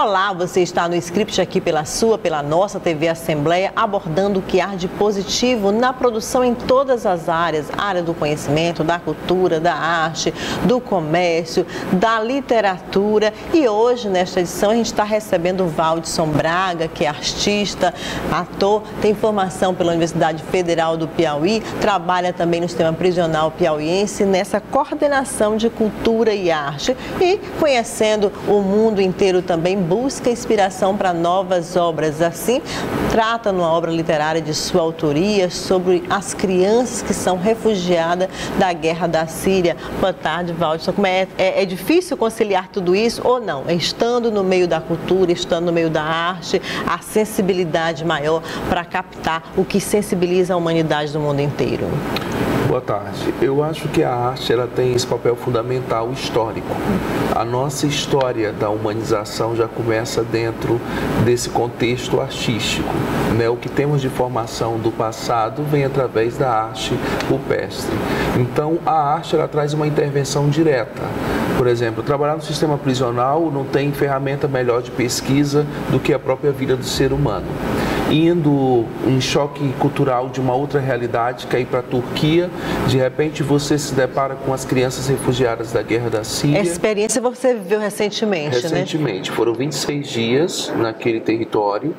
Olá, você está no Script aqui pela nossa TV Assembleia, abordando o que há de positivo na produção em todas as áreas, área do conhecimento, da cultura, da arte, do comércio, da literatura. E hoje, nesta edição, a gente está recebendo o Valdson Braga, que é artista, ator, tem formação pela Universidade Federal do Piauí, trabalha também no sistema prisional piauiense, nessa coordenação de cultura e arte. E, conhecendo o mundo inteiro também, busca inspiração para novas obras. Assim, trata numa obra literária de sua autoria sobre as crianças que são refugiadas da guerra da Síria. Boa tarde, Valdson. Como é difícil conciliar tudo isso ou não? Estando no meio da cultura, estando no meio da arte, a sensibilidade maior para captar o que sensibiliza a humanidade do mundo inteiro. Boa tarde. Eu acho que a arte ela tem esse papel fundamental histórico. A nossa história da humanização já começa dentro desse contexto artístico, né? O que temos de formação do passado vem através da arte rupestre. Então, a arte ela traz uma intervenção direta. Por exemplo, trabalhar no sistema prisional não tem ferramenta melhor de pesquisa do que a própria vida do ser humano. Indo em choque cultural de uma outra realidade, que é ir para a Turquia, de repente você se depara com as crianças refugiadas da guerra da Síria. Essa experiência você viveu recentemente, né? Recentemente, foram 26 dias naquele território,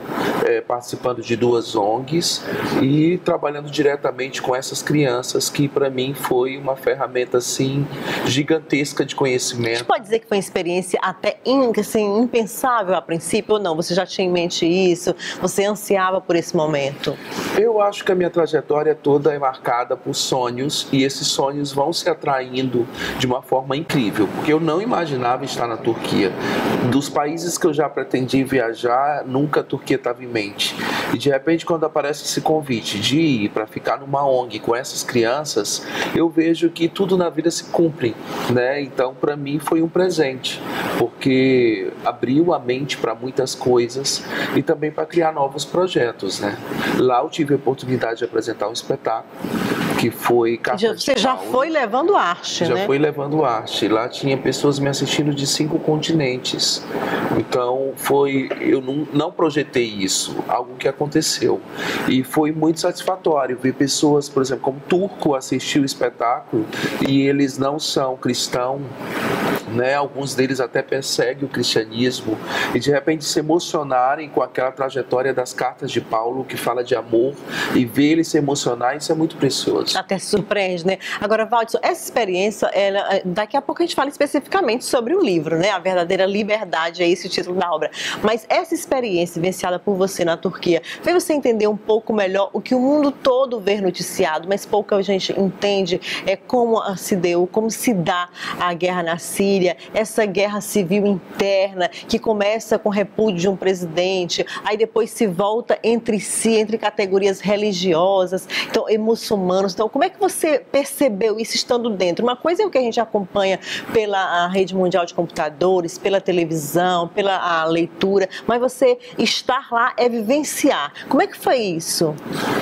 participando de 2 ONGs e trabalhando diretamente com essas crianças, que para mim foi uma ferramenta assim gigantesca de conhecimento. Você pode dizer que foi uma experiência até assim, impensável a princípio ou não? Você já tinha em mente isso? Você ansiava por esse momento? Eu acho que a minha trajetória toda é marcada por sonhos, e esses sonhos vão se atraindo de uma forma incrível, porque eu não imaginava estar na Turquia. Dos países que eu já pretendi viajar, nunca a Turquia estava em mente. E de repente, quando aparece esse convite de ir para ficar numa ONG com essas crianças, eu vejo que tudo na vida se cumpre, né? Então, para mim foi um presente, porque abriu a mente para muitas coisas e também para criar novos projetos, né? Lá eu tive a oportunidade de apresentar um espetáculo que foi Você já foi levando arte, né? Já foi levando arte. Lá tinha pessoas me assistindo de 5 continentes. Então eu não projetei isso, algo que aconteceu. E foi muito satisfatório ver pessoas, por exemplo, como turco assistir o espetáculo e eles não são cristãos, né? Alguns deles até perseguem o cristianismo, e de repente se emocionarem com aquela trajetória das cartas de Paulo, que fala de amor, e ver eles se emocionar, isso é muito precioso. Até surpreende, né? Agora, Valdson, essa experiência, daqui a pouco a gente fala especificamente sobre o livro, né? A verdadeira liberdade, é esse o título da obra. Mas essa experiência vivenciada por você na Turquia, fez você entender um pouco melhor o que o mundo todo vê noticiado, mas pouca gente entende como se deu, como se dá a guerra na Síria, essa guerra civil interna, que começa com repúdio de um presidente, aí depois se volta entre si, entre categorias religiosas, então, e muçulmanos. Então, como é que você percebeu isso estando dentro? Uma coisa é o que a gente acompanha pela rede mundial de computadores, pela televisão, pela leitura, mas você estar lá é vivenciar. Como é que foi isso?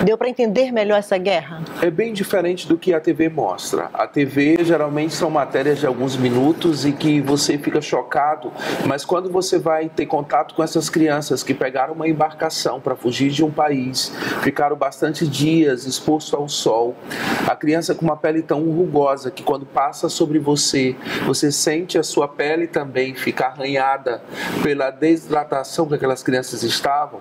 Deu para entender melhor essa guerra? É bem diferente do que a TV mostra. A TV geralmente são matérias de alguns minutos e que você fica chocado, mas quando você vai ter contato com essas crianças que pegaram uma embarcação para fugir de um país, ficaram bastante dias expostos ao sol, a criança com uma pele tão rugosa que quando passa sobre você, você sente a sua pele também ficar arranhada pela desidratação que aquelas crianças estavam,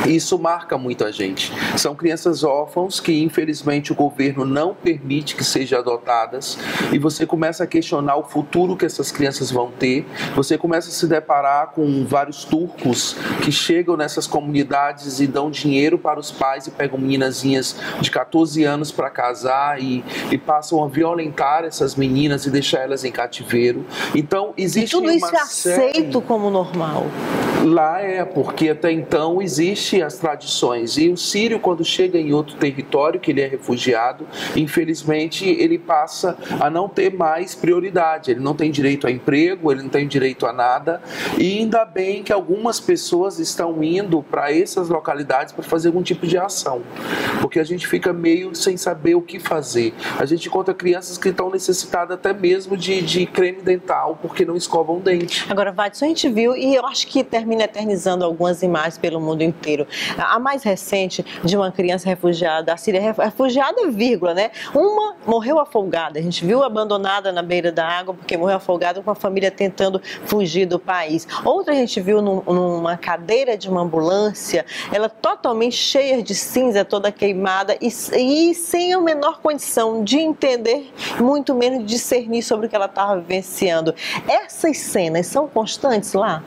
isso marca muito a gente. São crianças órfãos que infelizmente o governo não permite que sejam adotadas, e você começa a questionar o futuro que essas crianças vão ter. Você começa a se deparar com vários turcos que chegam nessas comunidades e dão dinheiro para os pais e pegam meninazinhas de 14 anos para casar e passam a violentar essas meninas e deixar elas em cativeiro. Então existe tudo isso uma aceito como normal. Lá porque até então existe transmitir as tradições. E o sírio, quando chega em outro território, que ele é refugiado, infelizmente ele passa a não ter mais prioridade. Ele não tem direito a emprego, ele não tem direito a nada. E ainda bem que algumas pessoas estão indo para essas localidades para fazer algum tipo de ação, porque a gente fica meio sem saber o que fazer. A gente encontra crianças que estão necessitadas até mesmo de creme dental, porque não escovam o dente. Agora, Vadson, a gente viu, e eu acho que termina eternizando algumas imagens pelo mundo inteiro. A mais recente, de uma criança refugiada da Síria, refugiada, vírgula, né? Uma morreu afogada, a gente viu abandonada na beira da água, porque morreu afogada com a família tentando fugir do país. Outra a gente viu numa cadeira de uma ambulância, ela totalmente cheia de cinza, toda queimada, e sem a menor condição de entender, muito menos de discernir sobre o que ela estava vivenciando. Essas cenas são constantes lá?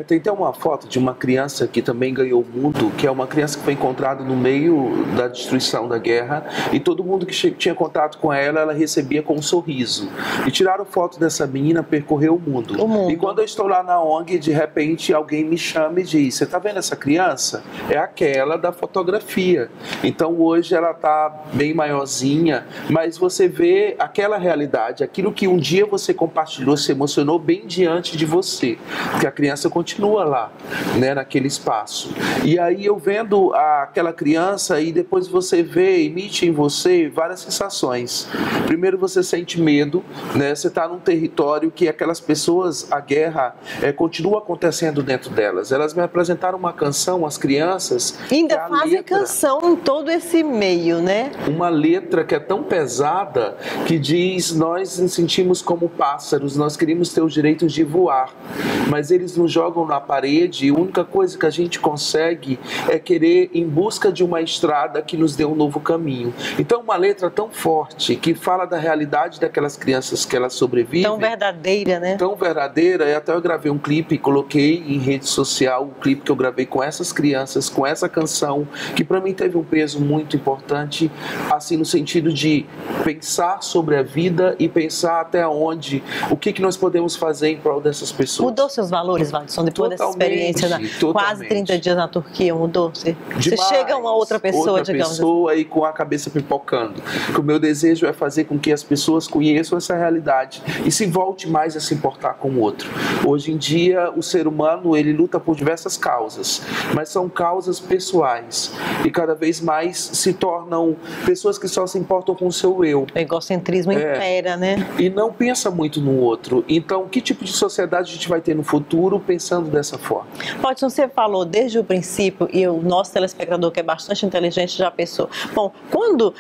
Tem até uma foto de uma criança que também ganhou o mundo, que é uma criança que foi encontrada no meio da destruição da guerra, e todo mundo que tinha contato com ela recebia com um sorriso. E tiraram foto dessa menina, percorreu o mundo. E quando eu estou lá na ONG, de repente alguém me chama e diz: você está vendo essa criança? É aquela da fotografia. Então hoje ela está bem maiorzinha, mas você vê aquela realidade, aquilo que um dia você compartilhou, se emocionou bem diante de você, porque a criança continua lá, né, naquele espaço. E aí eu vendo aquela criança, e depois você vê, emite em você várias sensações. Primeiro você sente medo, né? Você está num território que aquelas pessoas, a guerra continua acontecendo dentro delas. Elas me apresentaram uma canção, as crianças. Ainda fazem canção em todo esse meio, né? Uma letra que é tão pesada que diz: nós nos sentimos como pássaros, nós queríamos ter os direitos de voar, mas eles nos jogam na parede, e a única coisa que a gente consegue é querer em busca de uma estrada que nos dê um novo caminho. Então uma letra tão forte, que fala da realidade daquelas crianças que elas sobrevivem. Tão verdadeira, né? Tão verdadeira, e até eu gravei um clipe e coloquei em rede social, o clipe que eu gravei com essas crianças, com essa canção, que para mim teve um peso muito importante, assim, no sentido de pensar sobre a vida e pensar até onde, o que nós podemos fazer em prol dessas pessoas. Mudou seus valores, Vadson, depois dessa experiência, quase 30 dias na Turquia, mudou? Você chega a uma outra pessoa, digamos pessoa assim, e com a cabeça pipocando. O meu desejo é fazer com que as pessoas conheçam essa realidade e se volte mais a se importar com o outro. Hoje em dia, o ser humano, ele luta por diversas causas, mas são causas pessoais, e cada vez mais se tornam pessoas que só se importam com o seu eu. O egocentrismo impera, né? E não pensa muito no outro. Então, que tipo de sociedade a gente vai ter no futuro pensando dessa forma? Vadson, você falou desde o princípio, e o nosso telespectador, que é bastante inteligente, já pensou. Bom, quando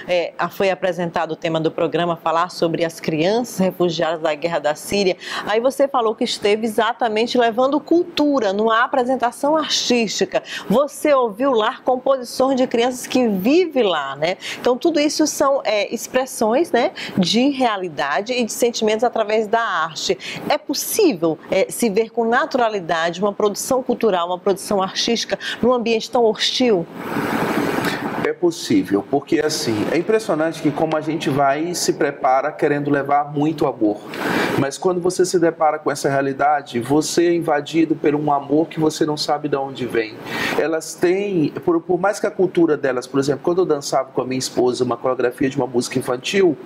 foi apresentado o tema do programa, falar sobre as crianças refugiadas da guerra da Síria, aí você falou que esteve exatamente levando cultura numa apresentação artística. Você ouviu lá composições de crianças que vivem lá, né? Então, tudo isso são expressões, né, de realidade e de sentimentos através da arte. É possível se ver com naturalidade uma produção cultural, uma produção artística num ambiente tão hostil? É possível, porque assim, é impressionante que como a gente vai e se prepara querendo levar muito amor, mas quando você se depara com essa realidade, você é invadido por um amor que você não sabe de onde vem. Elas têm, por mais que a cultura delas, por exemplo, quando eu dançava com a minha esposa uma coreografia de uma música infantil,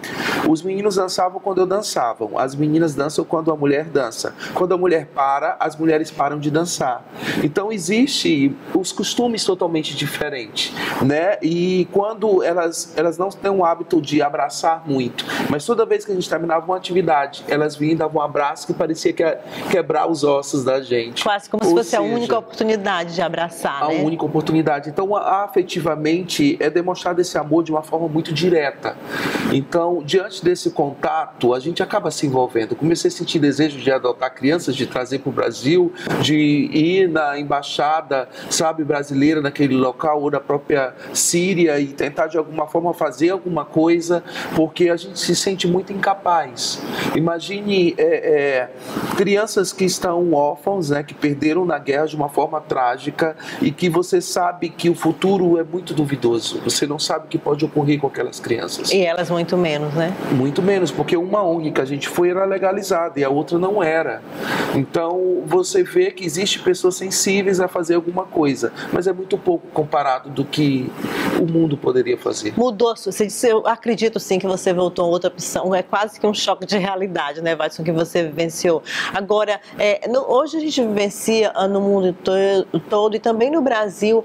os meninos dançavam quando eu dançava, as meninas dançam quando a mulher dança. Quando a mulher para, as mulheres param de dançar. Então existe os costumes totalmente diferentes, né? E quando elas não têm o hábito de abraçar muito, mas toda vez que a gente terminava uma atividade, elas vinham e davam um abraço que parecia quebrar os ossos da gente. Quase como se fosse a única oportunidade de abraçar, né? A única oportunidade. Então, afetivamente, é demonstrado esse amor de uma forma muito direta. Então, diante desse contato, a gente acaba se envolvendo. Comecei a sentir desejo de adotar crianças, de trazer para o Brasil, de ir na embaixada, sabe, brasileira naquele local, ou na própria Síria, e tentar de alguma forma fazer alguma coisa, porque a gente se sente muito incapaz. Imagine Aline, crianças que estão órfãos, né, que perderam na guerra de uma forma trágica e que você sabe que o futuro é muito duvidoso. Você não sabe o que pode ocorrer com aquelas crianças. E elas muito menos, né? Muito menos, porque uma ONG que a gente foi era legalizada e a outra não era. Então, você vê que existe pessoas sensíveis a fazer alguma coisa, mas é muito pouco comparado do que o mundo poderia fazer. Mudou, você disse, eu acredito sim que você voltou a outra opção, é quase que um choque de realidade, né, Watson, que você vivenciou. Agora, hoje a gente vivencia no mundo todo e também no Brasil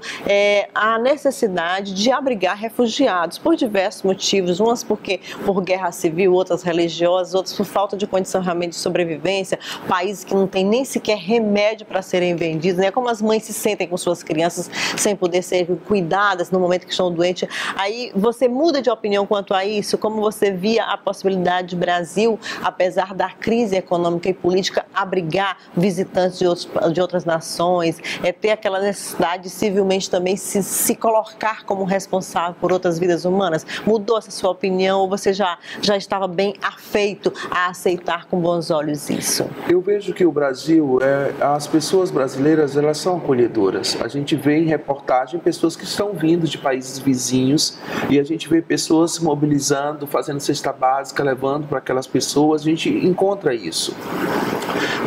a necessidade de abrigar refugiados por diversos motivos, umas porque por guerra civil, outras religiosas, outras por falta de condição realmente de sobrevivência, países que não têm nem sequer remédio para serem vendidos, né? Como as mães se sentem com suas crianças sem poder ser cuidadas no momento que estão doentes. Aí você muda de opinião quanto a isso? Como você via a possibilidade de Brasil, apesar da crise econômica e política, abrigar visitantes de outras nações, ter aquela necessidade de civilmente também se colocar como responsável por outras vidas humanas? Mudou essa sua opinião ou você já estava bem afeito a aceitar com bons olhos isso? Eu vejo que o Brasil, as pessoas brasileiras, elas são acolhedoras. A gente vê em reportagem pessoas que estão vindo de países vizinhos e a gente vê pessoas se mobilizando, fazendo cesta básica, levando para aquelas pessoas, a gente encontra isso.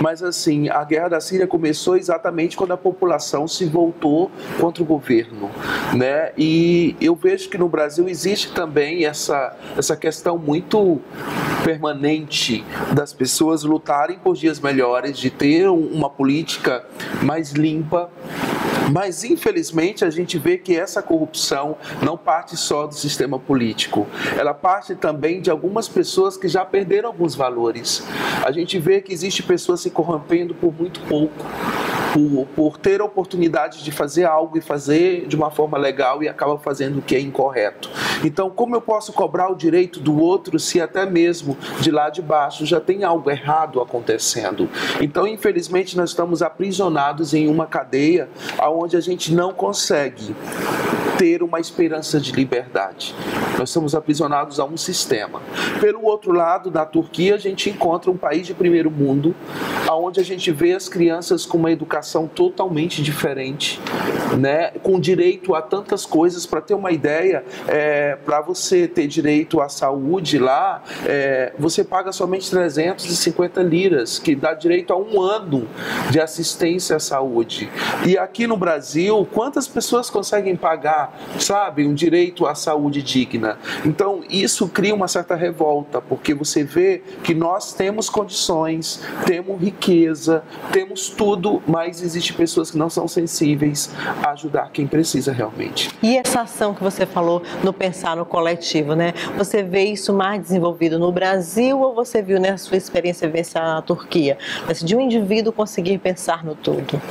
Mas assim, a guerra da Síria começou exatamente quando a população se voltou contra o governo, né? E eu vejo que no Brasil existe também essa questão muito permanente das pessoas lutarem por dias melhores, de ter uma política mais limpa. Mas, infelizmente, a gente vê que essa corrupção não parte só do sistema político. Ela parte também de algumas pessoas que já perderam alguns valores. A gente vê que existe pessoas se corrompendo por muito pouco, por ter a oportunidade de fazer algo e fazer de uma forma legal e acaba fazendo o que é incorreto. Então, como eu posso cobrar o direito do outro se até mesmo de lá de baixo já tem algo errado acontecendo? Então, infelizmente, nós estamos aprisionados em uma cadeia onde a gente não consegue ter uma esperança de liberdade. Nós somos aprisionados a um sistema. Pelo outro lado, na Turquia, a gente encontra um país de primeiro mundo, onde a gente vê as crianças com uma educação totalmente diferente, né? Com direito a tantas coisas. Para ter uma ideia, para você ter direito à saúde lá, você paga somente 350 liras, que dá direito a um ano de assistência à saúde. E aqui no Brasil, quantas pessoas conseguem pagar, sabe, um direito à saúde digna? Então, isso cria uma certa revolta, porque você vê que nós temos condições, temos riqueza, temos tudo, mas existem pessoas que não são sensíveis a ajudar quem precisa realmente. E essa ação que você falou no pensar no coletivo, né? Você vê isso mais desenvolvido no Brasil ou você viu nessa sua experiência vivenciar na Turquia? Mas de um indivíduo conseguir pensar no todo.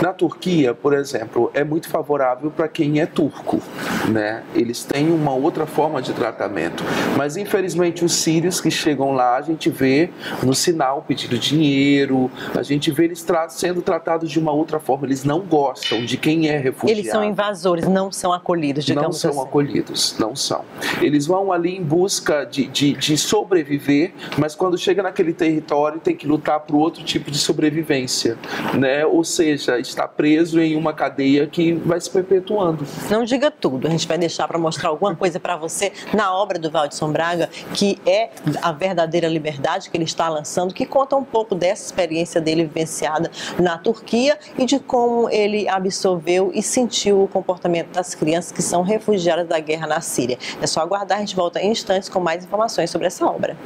Na Turquia, por exemplo, é muito favorável para quem é turco, né? Eles têm uma outra forma de tratamento, mas infelizmente os sírios que chegam lá, a gente vê no sinal pedindo dinheiro, a gente vê eles sendo tratados de uma outra forma, eles não gostam de quem é refugiado. Eles são invasores, não são acolhidos, digamos assim. Não são acolhidos, não são. Eles vão ali em busca de sobreviver, mas quando chega naquele território tem que lutar por outro tipo de sobrevivência, né? Ou seja, está preso em uma cadeia que vai se perpetuando. Não diga tudo, a gente vai deixar para mostrar alguma coisa para você na obra do Watson Braga, que é a verdadeira liberdade que ele está lançando, que conta um pouco dessa experiência dele vivenciada na Turquia e de como ele absorveu e sentiu o comportamento das crianças que são refugiadas da guerra na Síria. É só aguardar, a gente volta em instantes com mais informações sobre essa obra.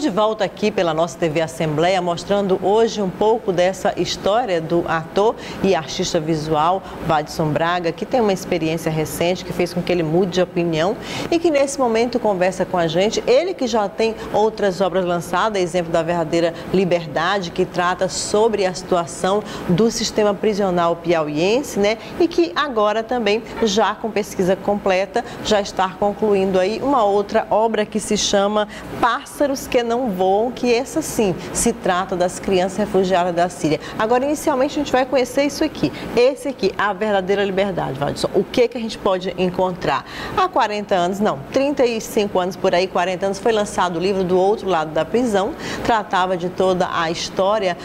de volta aqui pela nossa TV Assembleia, mostrando hoje um pouco dessa história do ator e artista visual Vadson Braga, que tem uma experiência recente que fez com que ele mude de opinião e que nesse momento conversa com a gente. Ele que já tem outras obras lançadas, exemplo da Verdadeira Liberdade, que trata sobre a situação do sistema prisional piauiense, né? E que agora também, já com pesquisa completa, já está concluindo aí uma outra obra que se chama Pássaros que Não Voam, que essa sim se trata das crianças refugiadas da Síria. Agora, inicialmente, a gente vai conhecer isso aqui. Esse aqui, A Verdadeira Liberdade, Vadson. O que a gente pode encontrar? Há 40 anos, não, 35 anos por aí, 40 anos, foi lançado o livro Do Outro Lado da Prisão. Tratava de toda a história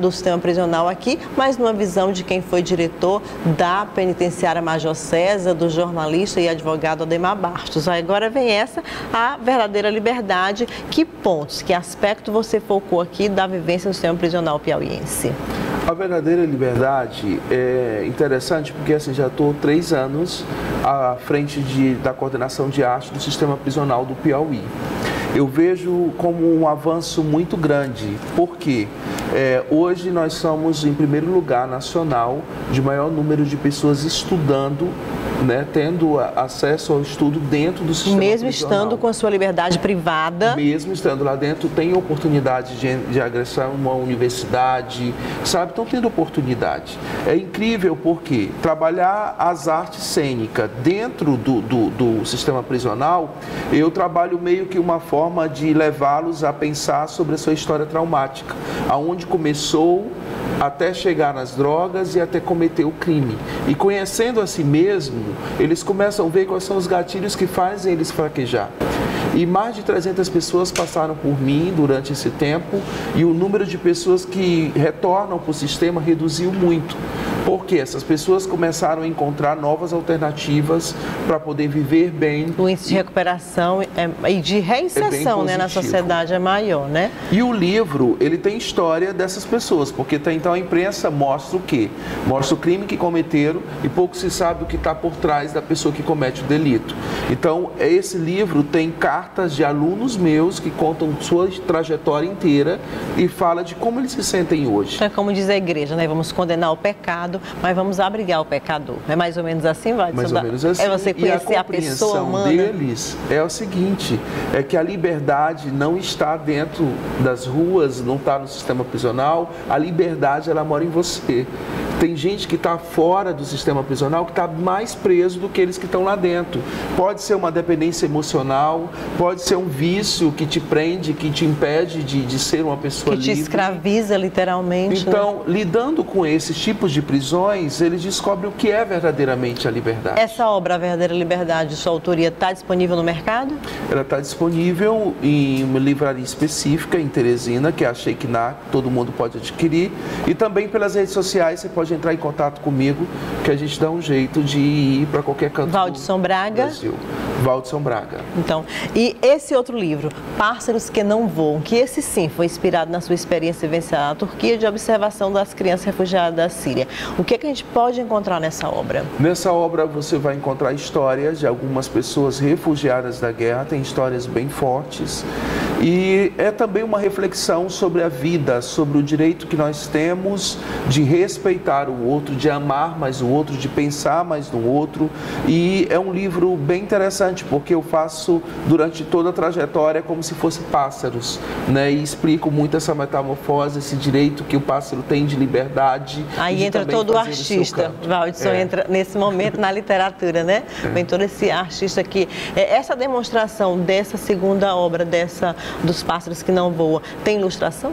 do sistema prisional aqui, mas numa visão de quem foi diretor da penitenciária Major César, do jornalista e advogado Ademar Bastos. Agora vem essa, A Verdadeira Liberdade. Que pontos, que aspecto você focou aqui da vivência do sistema prisional piauiense? A Verdadeira Liberdade é interessante porque assim, já estou 3 anos à frente da coordenação de arte do sistema prisional do Piauí. Eu vejo como um avanço muito grande, porque hoje nós somos, em primeiro lugar, nacional, de maior número de pessoas estudando, né, tendo acesso ao estudo dentro do sistema mesmo prisional. Estando com a sua liberdade privada. Mesmo estando lá dentro, tem oportunidade de agressar uma universidade, sabe? Estão tendo oportunidade. É incrível porque trabalhar as artes cênicas dentro do sistema prisional, eu trabalho meio que uma forma de levá-los a pensar sobre a sua história traumática, aonde começou até chegar nas drogas e até cometer o crime. E conhecendo a si mesmo, eles começam a ver quais são os gatilhos que fazem eles fraquejar. E mais de 300 pessoas passaram por mim durante esse tempo e o número de pessoas que retornam para o sistema reduziu muito. Porque essas pessoas começaram a encontrar novas alternativas para poder viver bem. O índice de recuperação e de reinserção, né, na sociedade é maior, né? E o livro, ele tem história dessas pessoas, porque então a imprensa mostra o quê? Mostra o crime que cometeram e pouco se sabe o que está por trás da pessoa que comete o delito. Então, esse livro tem cartas de alunos meus que contam sua trajetória inteira e fala de como eles se sentem hoje. Então, é como diz a igreja, né? Vamos condenar o pecado, mas vamos abrigar o pecador. É mais ou menos assim, Vadson? Mais ou menos assim. É você conhecer a pessoa humana. Deles é o seguinte, é que a liberdade não está dentro das ruas, não está no sistema prisional, a liberdade ela mora em você. Tem gente que está fora do sistema prisional que está mais preso do que eles que estão lá dentro. Pode ser uma dependência emocional, pode ser um vício que te prende, que te impede de ser uma pessoa livre. Que te escraviza literalmente. Então, lidando com esses tipos de prisões, eles descobrem o que é verdadeiramente a liberdade. Essa obra, A Verdadeira Liberdade, sua autoria, está disponível no mercado? Ela está disponível em uma livraria específica em Teresina, que é a Shekinah, que todo mundo pode adquirir. E também pelas redes sociais, você pode entrar em contato comigo, que a gente dá um jeito de ir para qualquer canto Vadson Braga. Brasil. Vadson Braga. Então, e esse outro livro, Pássaros que Não Voam, que esse sim foi inspirado na sua experiência vivenciada na Turquia de observação das crianças refugiadas da Síria. O que a gente pode encontrar nessa obra? Nessa obra você vai encontrar histórias de algumas pessoas refugiadas da guerra, tem histórias bem fortes. E é também uma reflexão sobre a vida, sobre o direito que nós temos de respeitar o outro, de amar mais o outro, de pensar mais no outro. E é um livro bem interessante, porque eu faço durante toda a trajetória como se fosse pássaros, né? E explico muito essa metamorfose, esse direito que o pássaro tem de liberdade. Aí entra todo o artista, Vadson entra nesse momento na literatura, né? Vem todo esse artista aqui. Essa demonstração dessa segunda obra, dos Pássaros que Não Voam, tem ilustração?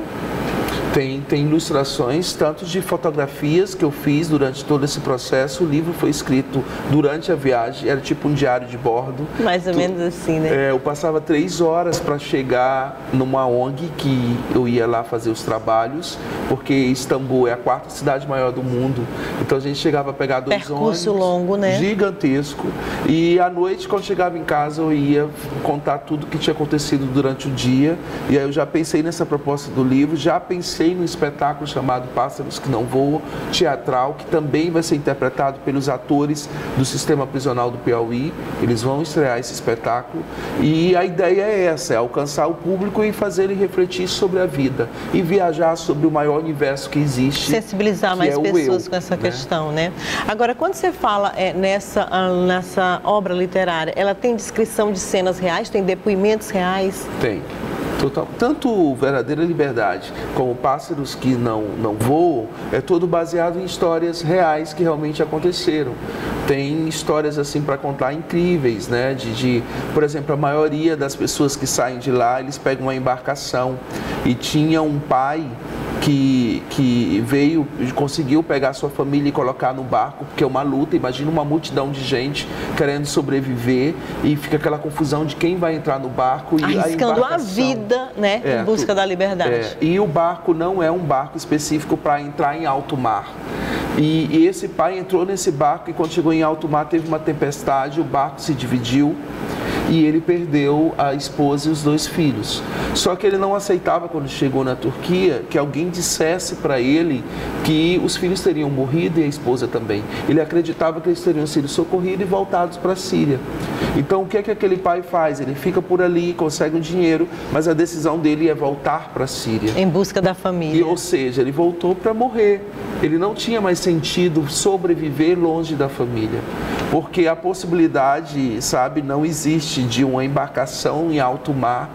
Tem ilustrações, tanto de fotografias que eu fiz durante todo esse processo. O livro foi escrito durante a viagem, era tipo um diário de bordo. Mais ou menos assim, né? Eu passava 3 horas para chegar numa ONG que eu ia lá fazer os trabalhos, porque Istambul é a 4ª cidade maior do mundo. Então a gente chegava a pegar 2 ônibus. Percurso longo, né? Gigantesco. E à noite, quando chegava em casa, eu ia contar tudo que tinha acontecido durante o dia. E aí eu já pensei nessa proposta do livro, já pensei pensei num espetáculo chamado Pássaros que Não Voam, teatral, que também vai ser interpretado pelos atores do Sistema Prisional do Piauí. Eles vão estrear esse espetáculo e a ideia é essa, é alcançar o público e fazer ele refletir sobre a vida e viajar sobre o maior universo que existe. Sensibilizar mais pessoas com essa questão, né? Agora, quando você fala nessa obra literária, ela tem descrição de cenas reais, tem depoimentos reais? Tem. Total. Tanto Verdadeira Liberdade como Pássaros que Não Voam é todo baseado em histórias reais que realmente aconteceram. Tem histórias assim para contar incríveis, né? Por exemplo, a maioria das pessoas que saem de lá, eles pegam uma embarcação e tinha um pai que veio, conseguiu pegar sua família e colocar no barco, porque é uma luta, imagina uma multidão de gente querendo sobreviver e fica aquela confusão de quem vai entrar no barco e arriscando a vida, né, em busca da liberdade. E o barco não é um barco específico para entrar em alto mar. E esse pai entrou nesse barco e quando chegou em alto mar teve uma tempestade, o barco se dividiu e ele perdeu a esposa e os 2 filhos. Só que ele não aceitava, quando chegou na Turquia, que alguém dissesse para ele que os filhos teriam morrido e a esposa também. Ele acreditava que eles teriam sido socorridos e voltados para a Síria. Então, o que é que aquele pai faz? Ele fica por ali, consegue um dinheiro, mas a decisão dele é voltar para a Síria. Em busca da família. Ou seja, ele voltou para morrer. Ele não tinha mais sentido sobreviver longe da família. Porque a possibilidade, sabe, não existe de uma embarcação em alto mar,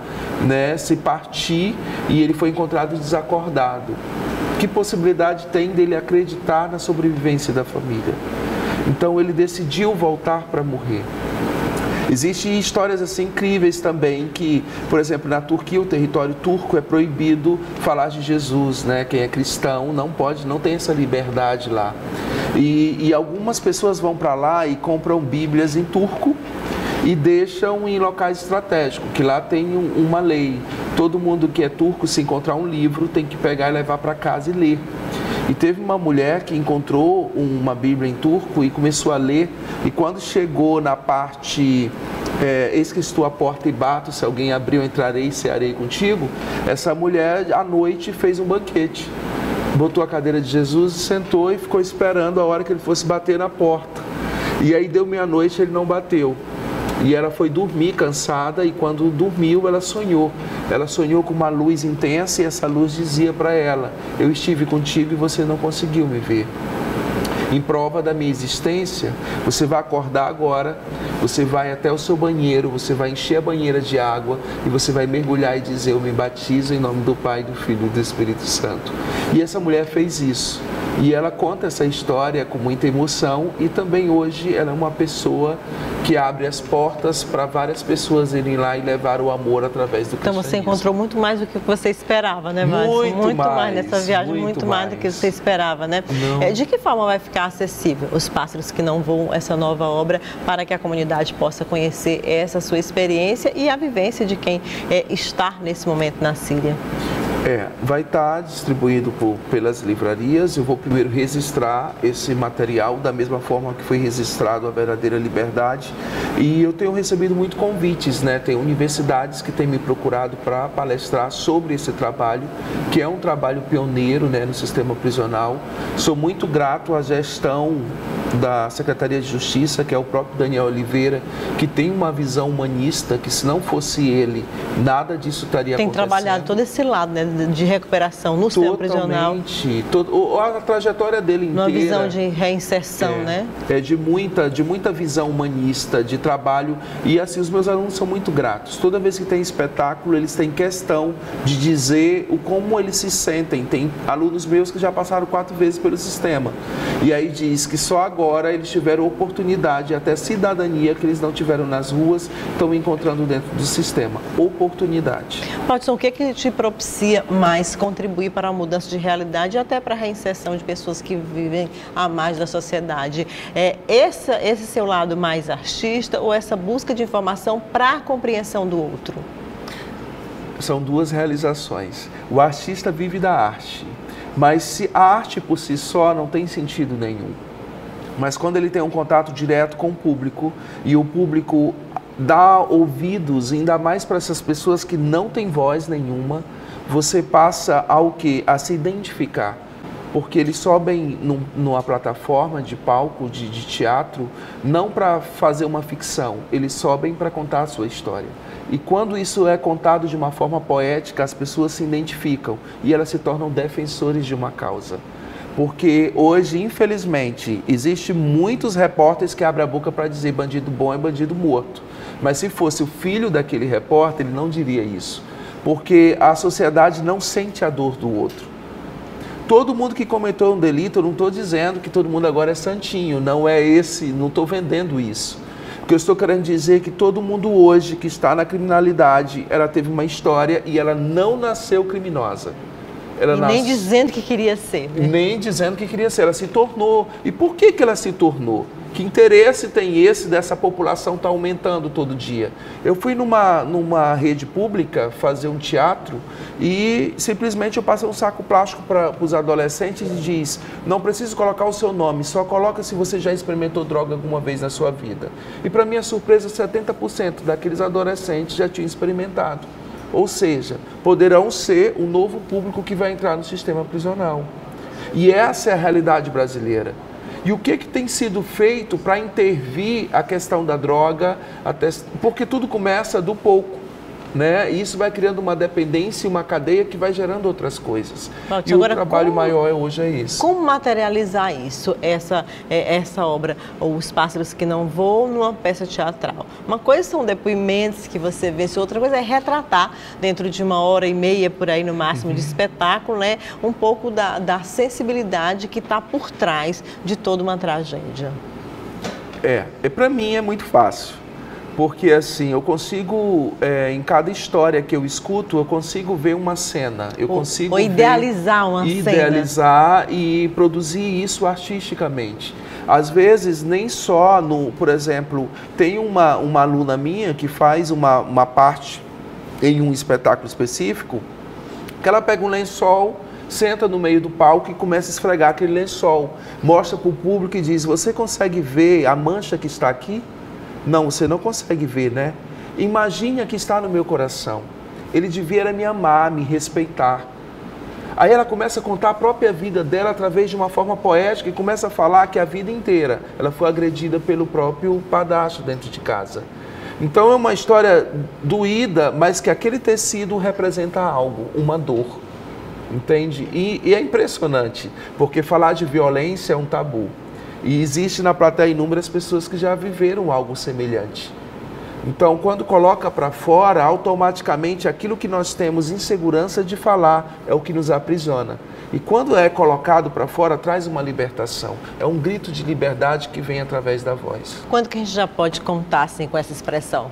né, se partir e ele foi encontrado desacordado. Que possibilidade tem dele acreditar na sobrevivência da família? Então ele decidiu voltar para morrer. Existem histórias assim incríveis também que, por exemplo, na Turquia, o território turco é proibido falar de Jesus, né? Quem é cristão não pode, não tem essa liberdade lá. E algumas pessoas vão para lá e compram bíblias em turco e deixam em locais estratégicos, que lá tem uma lei. Todo mundo que é turco, se encontrar um livro, tem que pegar e levar para casa e ler. E teve uma mulher que encontrou uma Bíblia em turco e começou a ler, e quando chegou na parte eis que estou à porta e bato, se alguém abrir eu entrarei e cearei contigo, essa mulher à noite fez um banquete, botou a cadeira de Jesus, sentou e ficou esperando a hora que ele fosse bater na porta. E aí deu meia-noite, ele não bateu. E ela foi dormir cansada e quando dormiu ela sonhou. Ela sonhou com uma luz intensa e essa luz dizia para ela: eu estive contigo e você não conseguiu me ver. Em prova da minha existência, você vai acordar agora, você vai até o seu banheiro, você vai encher a banheira de água e você vai mergulhar e dizer: eu me batizo em nome do Pai, do Filho e do Espírito Santo. E essa mulher fez isso. E ela conta essa história com muita emoção e também hoje ela é uma pessoa que abre as portas para várias pessoas irem lá e levar o amor através do cristianismo. Então você encontrou muito mais do que você esperava, né, Márcio? Muito mais nessa viagem, muito mais do que você esperava, né? De que forma vai ficar acessível Os Pássaros que Não Voam, essa nova obra, para que a comunidade possa conhecer essa sua experiência e a vivência de quem está nesse momento na Síria? Vai estar distribuído pelas livrarias. Eu vou primeiro registrar esse material da mesma forma que foi registrado a Verdadeira Liberdade. E eu tenho recebido muitos convites, né? Tem universidades que têm me procurado para palestrar sobre esse trabalho, que é um trabalho pioneiro, né, no sistema prisional. Sou muito grato à gestão da Secretaria de Justiça, que é o próprio Daniel Oliveira, que tem uma visão humanista, que se não fosse ele, nada disso estaria acontecendo. Tem trabalhado todo esse lado, né, de recuperação no sistema prisional. A trajetória dele inteira. Uma visão de reinserção, né? De muita visão humanista, de trabalho. E assim, os meus alunos são muito gratos. Toda vez que tem espetáculo, eles têm questão de dizer como eles se sentem. Tem alunos meus que já passaram 4 vezes pelo sistema. E aí diz que só agora eles tiveram oportunidade, até cidadania que eles não tiveram nas ruas, estão encontrando dentro do sistema. Oportunidade. Watson, o que te propicia mais contribuir para a mudança de realidade e até para a reinserção de pessoas que vivem à margem da sociedade? Esse seu lado mais artista ou essa busca de informação para a compreensão do outro? São duas realizações. O artista vive da arte, mas se a arte por si só não tem sentido nenhum. Mas quando ele tem um contato direto com o público e o público dá ouvidos, ainda mais para essas pessoas que não têm voz nenhuma, você passa ao quê? A se identificar. Porque eles sobem numa plataforma de palco, de teatro, não para fazer uma ficção, eles sobem para contar a sua história. E quando isso é contado de uma forma poética, as pessoas se identificam e elas se tornam defensores de uma causa. Porque hoje, infelizmente, existem muitos repórteres que abrem a boca para dizer bandido bom é bandido morto. Mas se fosse o filho daquele repórter, ele não diria isso. Porque a sociedade não sente a dor do outro. Todo mundo que cometeu um delito, eu não estou dizendo que todo mundo agora é santinho, não é esse, não estou vendendo isso. O que eu estou querendo dizer é que todo mundo hoje que está na criminalidade, ela teve uma história e ela não nasceu criminosa. Nem dizendo que queria ser. Né? Nem dizendo que queria ser, ela se tornou. E por que ela se tornou? Que interesse tem esse dessa população estar aumentando todo dia? Eu fui numa rede pública fazer um teatro e simplesmente eu passei um saco plástico para os adolescentes e diz, não precisa colocar o seu nome, só coloca se você já experimentou droga alguma vez na sua vida. E para minha surpresa, 70% daqueles adolescentes já tinham experimentado. Ou seja, poderão ser o novo público que vai entrar no sistema prisional. E essa é a realidade brasileira. E o que tem sido feito para intervir a questão da droga, porque tudo começa do pouco, né? E isso vai criando uma dependência e uma cadeia que vai gerando outras coisas. Ótimo. E agora, o trabalho maior hoje é isso. Como materializar isso, essa obra, Os Pássaros que Não Voam, numa peça teatral? Uma coisa são depoimentos que você vê, outra coisa é retratar dentro de 1h30 por aí no máximo de espetáculo, né? Um pouco da sensibilidade que está por trás de toda uma tragédia. Para mim é muito fácil. Porque assim, eu consigo, em cada história que eu escuto, eu consigo ver uma cena. Eu consigo idealizar uma cena. Idealizar e produzir isso artisticamente. Às vezes, nem só, por exemplo, tem uma aluna minha que faz uma parte em um espetáculo específico, que ela pega um lençol, senta no meio do palco e começa a esfregar aquele lençol. Mostra para o público e diz, você consegue ver a mancha que está aqui? Não, você não consegue ver, né? Imagine a que está no meu coração. Ele devia me amar, me respeitar. Aí ela começa a contar a própria vida dela através de uma forma poética e começa a falar que a vida inteira ela foi agredida pelo próprio padrasto dentro de casa. Então é uma história doída, mas que aquele tecido representa algo, uma dor. Entende? E é impressionante, porque falar de violência é um tabu. E existe na plateia inúmeras pessoas que já viveram algo semelhante. Então, quando coloca para fora, automaticamente aquilo que nós temos insegurança de falar é o que nos aprisiona. E quando é colocado para fora, traz uma libertação. É um grito de liberdade que vem através da voz. Quando que a gente já pode contar assim, com essa expressão?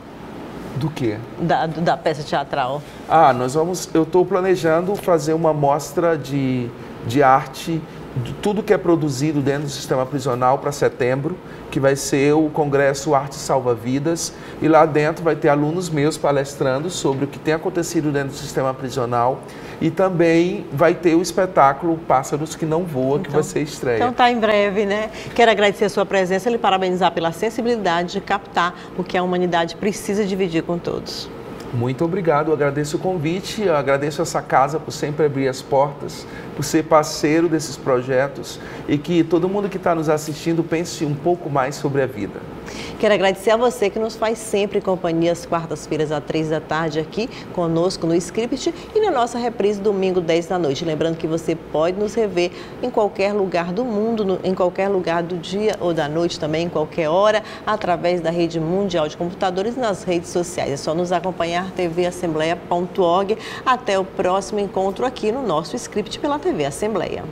Do quê? Da peça teatral. Eu estou planejando fazer uma mostra de arte de tudo que é produzido dentro do sistema prisional para setembro, que vai ser o Congresso Arte Salva Vidas, e lá dentro vai ter alunos meus palestrando sobre o que tem acontecido dentro do sistema prisional, e também vai ter o espetáculo Pássaros que Não Voam, que vai ser estreia. Então está em breve, né? Quero agradecer a sua presença e lhe parabenizar pela sensibilidade de captar o que a humanidade precisa dividir com todos. Muito obrigado, eu agradeço o convite, eu agradeço essa casa por sempre abrir as portas, por ser parceiro desses projetos e que todo mundo que está nos assistindo pense um pouco mais sobre a vida. Quero agradecer a você que nos faz sempre companhia às quartas-feiras às 3 da tarde aqui conosco no Script e na nossa reprise domingo 10 da noite. Lembrando que você pode nos rever em qualquer lugar do mundo, em qualquer lugar do dia ou da noite também, em qualquer hora, através da rede mundial de computadores e nas redes sociais. É só nos acompanhar tvassembleia.org. Até o próximo encontro aqui no nosso Script pela TV Assembleia.